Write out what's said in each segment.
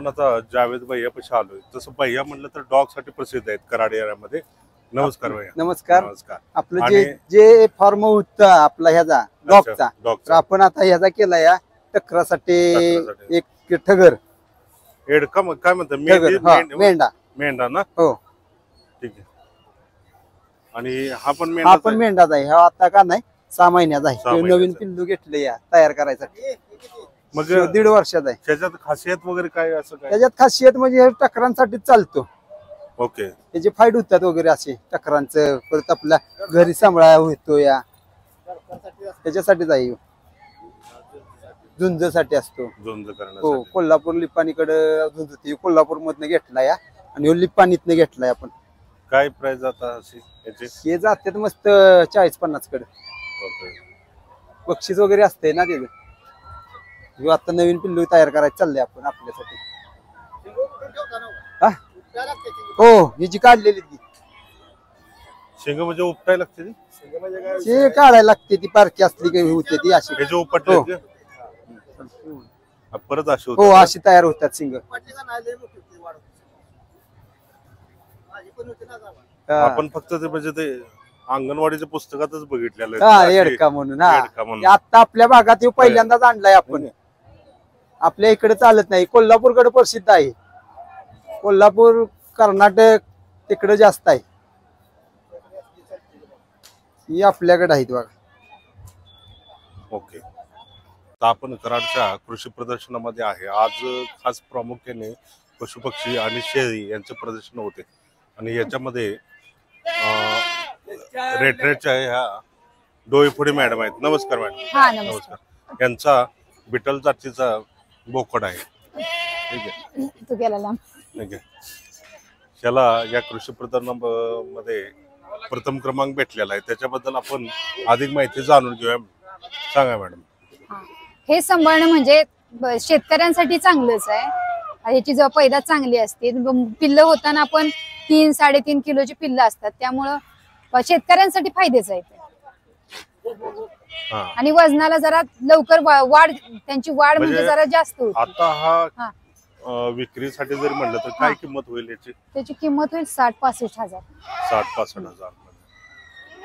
आता जावेद भैयापाशी आलोय. तसं भैया म्हणलं तर डॉग साठी प्रसिद्ध आहेत कराड एरियामध्ये. नमस्कार भैया. नमस्कार. नमस्कार. आपलं जे फॉर्म होता आपला ह्याचा डॉगचा, तर आपण आता ह्याचा केला या टकरासाठी एक ठगर एडका काय म्हणतात मेंढा मेंढा ना. हो ठीक आहे. आणि हा पण मेंढाच आहे. हा आता का नाही 6 महिन्याचा आहे. 6 महिन्याचा. नवीन पिल्लू घेतले या तयार करायसाठी. मग 1.5 वर्षाचा आहे. त्याच्यात खासियत वगैरे काय असं काय? त्याच्यात खासियत म्हणजे हे टकरांसाठीच चालतो. ओके. त्याचे फाईट होतात वगैरे असे टकरांचं. परत आपल्या घरी सांभाळा होतो या त्याच्यासाठीच आहे. झुंजसाठी असतो. झुंज करण्यासाठी. हो कोल्हापूर लिपाणीकडे झुंज कोल्हापूर मधनं घेतला या आणि लिपाणीतनं घेतलाय आपण. काय प्राइस आता हे जातात मस्त 40-50 कडे. बक्षीस वगैरे असते ना त्याचं. आता नवीन पिल्लू तयार करायचं चाललंय आपण आपल्यासाठी. हो हिची काढलेली ती शेंग म्हणजे उपटायला लागते ती काढायला लागते. ती पारखी असली काही होते ती अशी उपटले परत अशी हो अशी तयार होतात शिंग. आपण फक्त ते म्हणजे ते अंगणवाडीच्या पुस्तकातच बघितलेलं एडका म्हणून. आता आपल्या भागात पहिल्यांदाच आणलाय आपण. आपल्या इकडे चालत नाही. कोल्हापूरकडे प्रसिद्ध आहे. कोल्हापूर कर्नाटक तिकडे जास्त आहे. ही आपल्याकडे आहेत बघा. ओके. आपण कराडच्या कृषी प्रदर्शनामध्ये आहे. आज खास प्रामुख्याने पशुपक्षी आणि शेळी यांचे प्रदर्शन होते आणि याच्यामध्ये रेटरेटच्या ह्या डोईफोडी मॅडम आहेत. नमस्कार मॅडम. नमस्कार. यांचा बिटल जातीचा बोकड आहे. ठीक आहे. ठीक आहे. त्याला या कृषी प्रदर्शनामध्ये प्रथम क्रमांक भेटलेला आहे. त्याच्याबद्दल आपण अधिक माहिती जाणून घेऊया. सांगा मॅडम. हे सांभाळणं म्हणजे शेतकऱ्यांसाठी चांगलंच आहे. याची जर पैदास चांगली असते. पिल्लं होताना आपण 3-3.5 किलोची पिल्लं असतात. त्यामुळं शेतकऱ्यांसाठी फायद्याचं आहे ते. आणि वजनाला जरा लवकर वाढ त्यांची वाढ म्हणजे जरा जास्त होते. आता हा विक्रीसाठी जर म्हणलं तर काय किंमत होईल याची? त्याची किंमत होईल 60-65 हजार. 60-65 हजार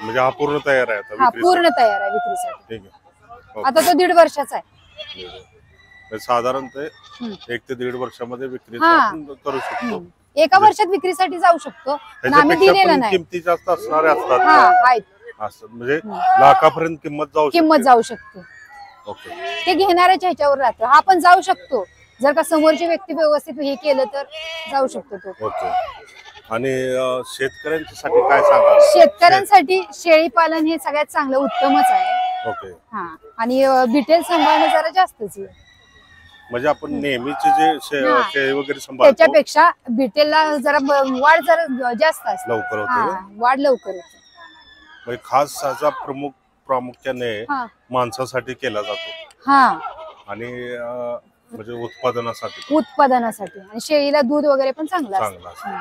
म्हणजे हा पूर्ण तयार आहे आता? हा पूर्ण तयार आहे विक्रीसाठी. ठीक आहे. आता तो 1.5 वर्षाचा आहे. साधारणतः 1 ते 1.5 वर्षामध्ये विक्री करू शकतो. एका वर्षात विक्रीसाठी जाऊ शकतो. आम्ही दिलेलं नाही. किमती जास्त असणारे असतात म्हणजे लाखापर्यंत किंमत जाऊ शकते. ओके. ते घेणाऱ्याच्या ह्याच्यावर राहतं. हा पण जाऊ शकतो जर का समोरची व्यक्ती व्यवस्थित हे केलं तर जाऊ शकतो तो. ओके. आणि शेतकऱ्यांसाठी काय सांगा? शेतकऱ्यांसाठी शेळी पालन हे सगळ्यात चांगलं उत्तमच आहे. ओके. हा आणि बिटेल सांभाळणं जरा जास्तच आहे. म्हणजे आपण नेहमीचे जे शेळी वगैरे सांभाळतो त्याच्यापेक्षा बिटेलला जरा वाढ जरा जास्त असते. लवकर होते. वाढ लवकर होते. म्हणजे खास साजा प्रामुख्याने माणसासाठी केला जातो. हा आणि म्हणजे उत्पादनासाठी आणि शेळीला दूध वगैरे पण चांगलं असतं.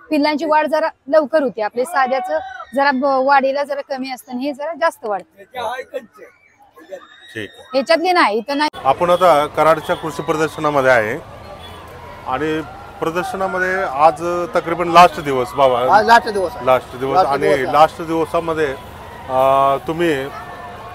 पिल्लांची वाढ जरा लवकर होते. आपल्या साध्याचं जरा वाढीला जरा कमी असतं हे जरा जास्त वाढतं. ठीक आहे. ह्याच्यातली नाही इथं नाही. आपण आता कराडच्या कृषी प्रदर्शनामध्ये आहे आणि प्रदर्शनामध्ये आज तकरीबन लास्ट दिवस बाबा. लास्ट दिवस आणि लास्ट दिवसामध्ये तुम्ही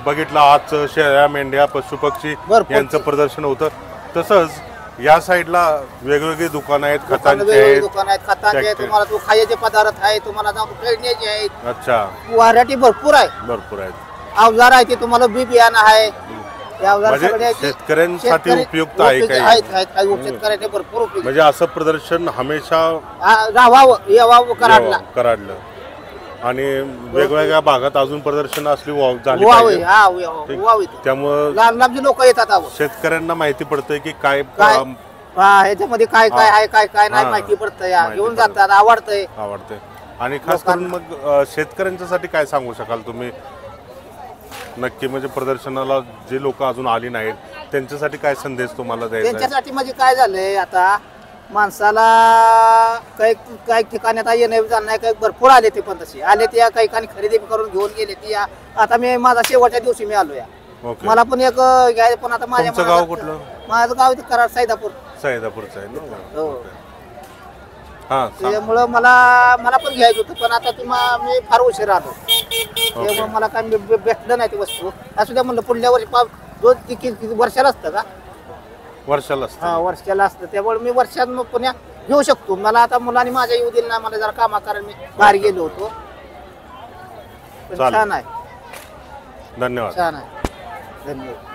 बघितलं आज शेळ्या मेंढ्या पशुपक्षी यांचं प्रदर्शन होतं. तसंच या साईडला वेगवेगळी दुकानं आहेत. खतांचे तुम्हाला तो खायचे पदार्थ आहे. तुम्हाला खेळण्याचे आहेत. अच्छा. व्हरायटी भरपूर आहेत. अवजार आहे ते तुम्हाला बी बियाणं आहे. शेतकऱ्यांसाठी उपयुक्त आहे शेतकऱ्यांचे भरपूर उपयोग. म्हणजे असं प्रदर्शन हमेशा यावं कराडलं आणि वेगवेगळ्या भागात अजून प्रदर्शन असली त्यामुळे लहान लांबची लोक येतात. शेतकऱ्यांना माहिती पडतंय की काय ह्याच्यामध्ये काय काय आहे काय काय नाही माहिती पडतंय. घेऊन जातात. आवडतंय. आणि खास करून मग शेतकऱ्यांच्यासाठी काय सांगू शकाल तुम्ही नक्की? म्हणजे प्रदर्शनाला जे लोक अजून आली नाहीत त्यांच्यासाठी काय संदेश तुम्हाला द्यायचा? त्यांच्यासाठी म्हणजे काय झालंय आता माणसाला काही ठिकाणी आता येणं जाणं नाही. काही भरपूर आले ते पण तसे आले ते काही ठिकाणी खरेदी करून घेऊन गेले ती. आता मी माझा शेवटच्या दिवशी मी आलो या. मला पण एक पण आता माझ्या गाव कुठलं? माझं गाव कराड सैदापूर. सैदापूरचा आहे ना. हो. हा त्यामुळं मला पण घ्यायचं होतं, पण आता मी फार उशीर आलो, त्यामुळे मला काय भेटलं नाही ती वस्तू. असू द्या म्हणलं पुढल्या वर्षी 2 वर्षाला असतं का? वर्षाला हा, वर्षाला असतं. त्यामुळे मी वर्षात मग पुण्या घेऊ शकतो. मला आता मुलांनी माझ्या येऊ दिलं नाही, मला जरा कामा कारण मी बाहेर गेलो होतो. पण चालेल. छान आहे, धन्यवाद. छान आहे. धन्यवाद.